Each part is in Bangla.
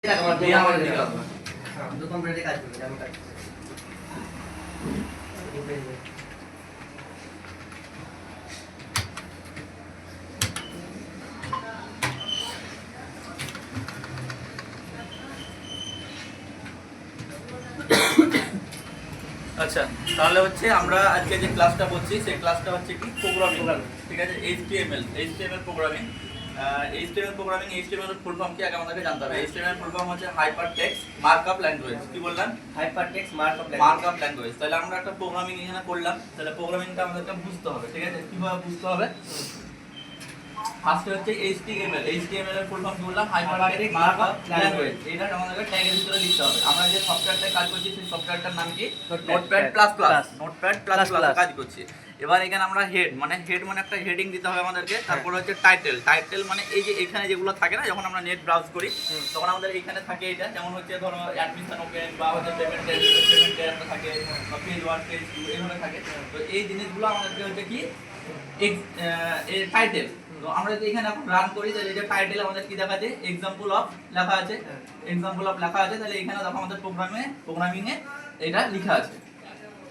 আচ্ছা, তাহলে হচ্ছে আমরা আজকে যে ক্লাসটা করছি সেই ক্লাসটা হচ্ছে কি প্রোগ্রামিং, ঠিক আছে? HTML programming. HTML programming, HTML এর ফুল ফর্ম কি আগে আমাদেরকে জানতে হবে। এইচটিএমএল ফুল ফর্ম হচ্ছে হাইপারটেক্সট মার্কআপ ল্যাঙ্গুয়েজ। কি বললাম? Hypertext markup language. তাহলে আমরা একটা প্রোগ্রামিং এখানে করলাম, তাহলে প্রোগ্রামিংটা আমাদেরকে বুঝতে হবে, ঠিক আছে? কিভাবে বুঝতে হবে? ফার্স্ট হচ্ছে এইচটিএমএল এর ফুল ফর্ম কি বললাম? Hypertext markup language. এটা আমাদেরকে ট্যাগের ভিতরে লিখতে হবে। আমরা যে সফটওয়্যারটায় কাজ করছি সেই সফটওয়্যারটার নাম কি? Notepad plus plus. Notepad plus plus কাজ করছি। এবার এখানে আমরা হেড মানে একটা হেডিং দিতে হবে আমাদেরকে। তারপর হচ্ছে টাইটেল মানে এই যে এখানে যেগুলো থাকে না, যখন আমরা নেট ব্রাউজ করি তখন আমাদের এখানে থাকে এটা, যেমন হচ্ছে ধরো অ্যাডমিশন ওপেন বা হচ্ছে পেমেন্ট একটা থাকে বা পেজ 1 পেজ 2 এইভাবে থাকে। তো এই জিনিসগুলো আমাদেরকে হচ্ছে কি টাইটেল। তো আমরা যদি এখানে রান করি তাহলে এটা টাইটেল আমাদের কি দেখাচ্ছে? এক্সাম্পল অফ লেখা আছে। তাহলে এখানে দেখো আমাদের প্রোগ্রামিং এ এটা লেখা আছে।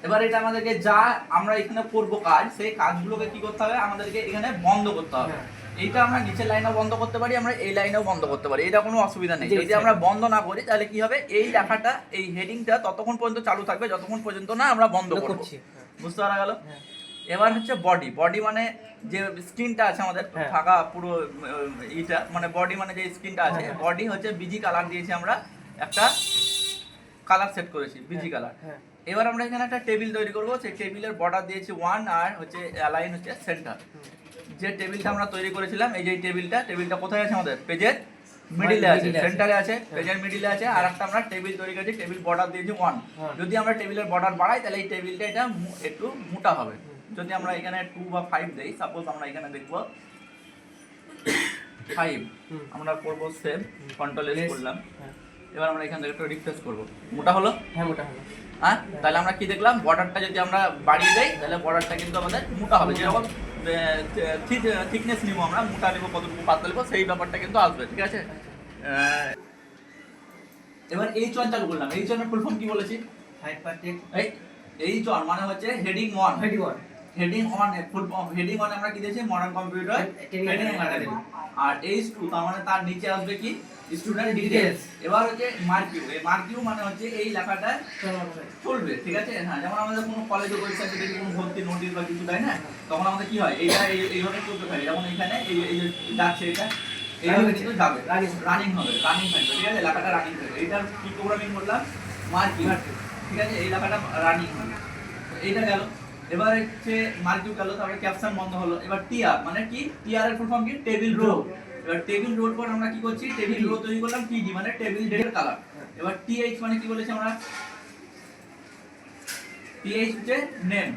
এবার এটা আমাদেরকে যা আমরা এখানে করব কাজ, সেই কাজগুলোকে কি করতে হবে? আমাদেরকে এখানে বন্ধ করতে হবে। এইটা আমরা নিচের লাইনেও বন্ধ করতে পারি, আমরা এই লাইনেও বন্ধ করতে পারি, এটা কোনো অসুবিধা নেই। যদি আমরা বন্ধ না করি তাহলে কি হবে? এই লেখাটা, এই হেডিংটা ততক্ষণ পর্যন্ত চালু থাকবে যতক্ষণ পর্যন্ত না আমরা বন্ধ করব। বুঝতে পারা গেল? এবার হচ্ছে বডি মানে যে স্ক্রিনটা আছে আমাদের ফাঁকা পুরো এইটা, মানে বডি মানে যে স্ক্রিনটা আছে, বডি হচ্ছে বিজি কালার দিয়েছি, আমরা একটা কালার সেট করেছি বিজি কালার। এবার আমরা এখানে একটা টেবিল তৈরি করব। সেই টেবিলের বর্ডার দিয়েছি 1 আর হচ্ছে অ্যালাইন হচ্ছে সেন্টার। যে টেবিলটা আমরা তৈরি করেছিলাম, এই যে টেবিলটা কোথায় আছে? আমাদের পেজের মিডিলে আছে, সেন্টারে আছে, পেজের মিডিলে আছে। আর একটা আমরা টেবিল তৈরি করেছি, টেবিল বর্ডার দিয়েছি 1। যদি আমরা টেবিলের বর্ডার বাড়াই তাহলে এই টেবিলটা এটা একটু মোটা হবে। যদি আমরা এখানে 2 বা 5 দেই, সাপোজ আমরা এখানে দেখব 5, আমরা করব সেভ, কন্ট্রোল এস করলাম। এবার আমরা এখান থেকে একটু রিফ্রেশ করব। মোটা হলো? হ্যাঁ, মোটা হলো। হ্যাঁ, তাহলে আমরা কি দেখলাম? বর্ডারটা যদি আমরা বাড়িয়ে দেই তাহলে বর্ডারটা কিন্তু আমাদের মোটা হবে। যেরকম থিকনেস নিব আমরা, মোটা নিব কতটুকু, পাতলা নিব, সেই ব্যাপারটা কিন্তু আসবে, ঠিক আছে? এবার এই চন চালু করলাম। এই চনের ফুল ফর্ম কি বলেছি? হাইপারটেক্সট। এই চন মানে হচ্ছে heading 1। Heading 1 full form. Heading 1 আমরা কি দিয়েছি? Modern computer training academy. আর H2 তার মানে তার নিচে আসবে কি? Student details. এবার হচ্ছে মার্কিউ। এই মার্কিউ মানে হচ্ছে এই লেখাটা চলবে, ঠিক আছে? হ্যাঁ, যেমন আমাদের কোনো কলেজে পরীক্ষা দিতে কোনো ভর্তি নোটিশ বা কিছু দেয় না, তখন আমাদের কি হয়? এইটা এইভাবে চলতে থাকে। যেমন এখানে এই যে যাচ্ছে, এটা এইভাবে কিন্তু যাবে, রানিং থাকবে, ঠিক আছে? লেখাটা রানিং থাকবে। এইটার কি প্রোগ্রামিং করলাম? মার্কিউ, ঠিক আছে? এই লেখাটা রানিং হবে। এইটা গেল। এবার হচ্ছে মার্কিউ গেল, তারপরে ক্যাপশন বন্ধ হলো। এবার টিআর মানে কি? টিআর এর ফুল ফর্ম কি? Table row. এবার টেবিল রোর পর আমরা কি করছি? টেবিল রো তৈরি করলাম। টিডি মানে টেবিল ডেটার কালার। এবার টিএইচ মানে কি বলেছি আমরা? টিএইচ হচ্ছে নেম,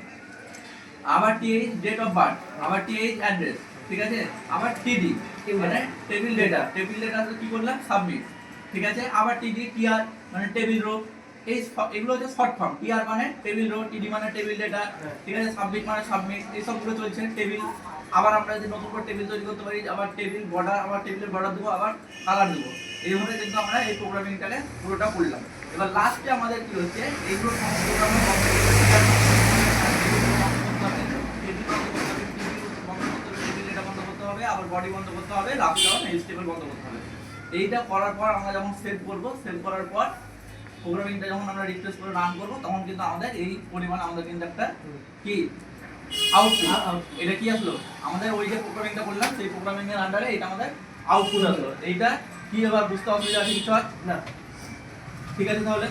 আবার টিএইচ ডেট অফ বার্থ, আবার টিএইচ অ্যাড্রেস, ঠিক আছে? আবার টিডি মানে টেবিল ডেটা কি করলাম? সাবমিট, ঠিক আছে? আবার টিডি টিআর মানে টেবিল রো। এগুলো হচ্ছে শর্ট ফর্ম। টিআর মানে টেবিল রো, টিডি মানে টেবিল ডেটা, ঠিক আছে? সাবমিট মানে সাবমিট, এই সবগুলো চলছে টেবিল। আবার আমরা যদি নতুন করে টেবিল তৈরি করতে পারি, আবার টেবিল বর্ডার, আবার টেবিলের বর্ডার দেবো, আবার কালার দেবো। এইভাবে কিন্তু আমরা এই প্রোগ্রামিংটাকে পুরোটা করলাম। এবার লাস্টে আমাদের কি হচ্ছে? এইগুলো বন্ধ করতে হবে, আবার বডি বন্ধ করতে হবে, লাস্টে এইচটিএমএল বন্ধ করতে হবে। এইটা করার পর আমরা যখন সেভ করব, সেভ করার পর প্রোগ্রামিংটা যখন আমরা রিফ্রেশ করে রান করব, তখন কিন্তু আমাদের এই পরিমাণ আমাদের কিন্তু একটা কি আউটপুট। এটা কি আসলো? আমাদের ওই যে প্রোগ্রামিংটা করলাম সেই প্রোগ্রামিং এর আন্ডারে এটা আমাদের আউটপুট আসলো। এইটা কি এবার বুঝতে অসুবিধা আছে কিছু? না, ঠিক আছে তাহলে।